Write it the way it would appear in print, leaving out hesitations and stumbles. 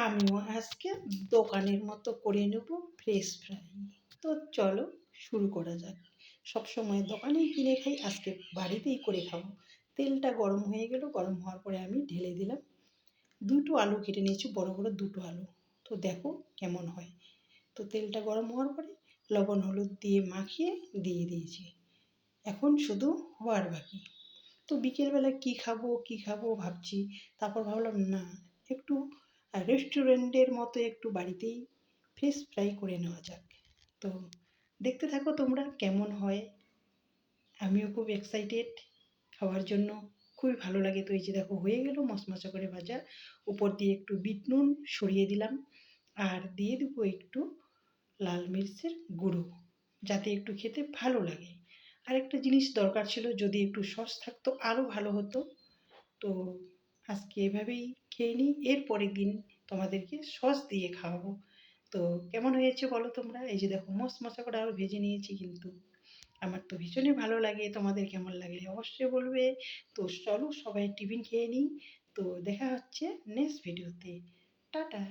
আমিও আজকে দোকানের মতো করে নেব ফ্রেশ ফ্রাই। তো চলো শুরু করা যাক। সবসময় দোকানেই কিনে খাই, আজকে বাড়িতেই করে খাবো। তেলটা গরম হয়ে গেল, গরম হওয়ার পরে আমি ঢেলে দিলাম। দুটো আলু কেটে নিয়েছি, বড় বড় দুটো আলু। তো দেখো কেমন হয়। তো তেলটা গরম হওয়ার পরে লবণ হলুদ দিয়ে মাখিয়ে দিয়ে দিয়েছি। এখন শুধু হওয়ার বাকি। তো বিকেলবেলা কী খাবো ভাবছি। তারপর ভাবলাম না, একটু রেস্টুরেন্টের মতো একটু বাড়িতেই ফিশ ফ্রাই করে নেওয়া যাক। তো দেখতে থাকো তোমরা কেমন হয়। আমিও খুব এক্সাইটেড খাওয়ার জন্য, খুবই ভালো লাগে। তো এই যে দেখো হয়ে গেল মশমশা করে ভাজা। উপর দিয়ে একটু বিট নুন সরিয়ে দিলাম, আর দিয়ে দেবো একটু লাল মির্চের গুঁড়ো, যাতে একটু খেতে ভালো লাগে। আর একটা জিনিস দরকার ছিল, যদি একটু সস থাকতো আরও ভালো হতো। তো আজকে এভাবেই খেয়ে নিই, এর পরের দিন তোমাদেরকে সস দিয়ে খাওয়াবো। তো কেমন হয়েছে বলো তোমরা। এই যে দেখো মশমশা করে আরও ভেজে নিয়েছি, কিন্তু আমার তো ভীষণই ভালো লাগে। তোমাদের কেমন লাগলে অবশ্যই বলবে। তো চলো সবাই টিফিন খেয়ে নিই। তো দেখা হচ্ছে নেক্সট ভিডিওতে। টাটা।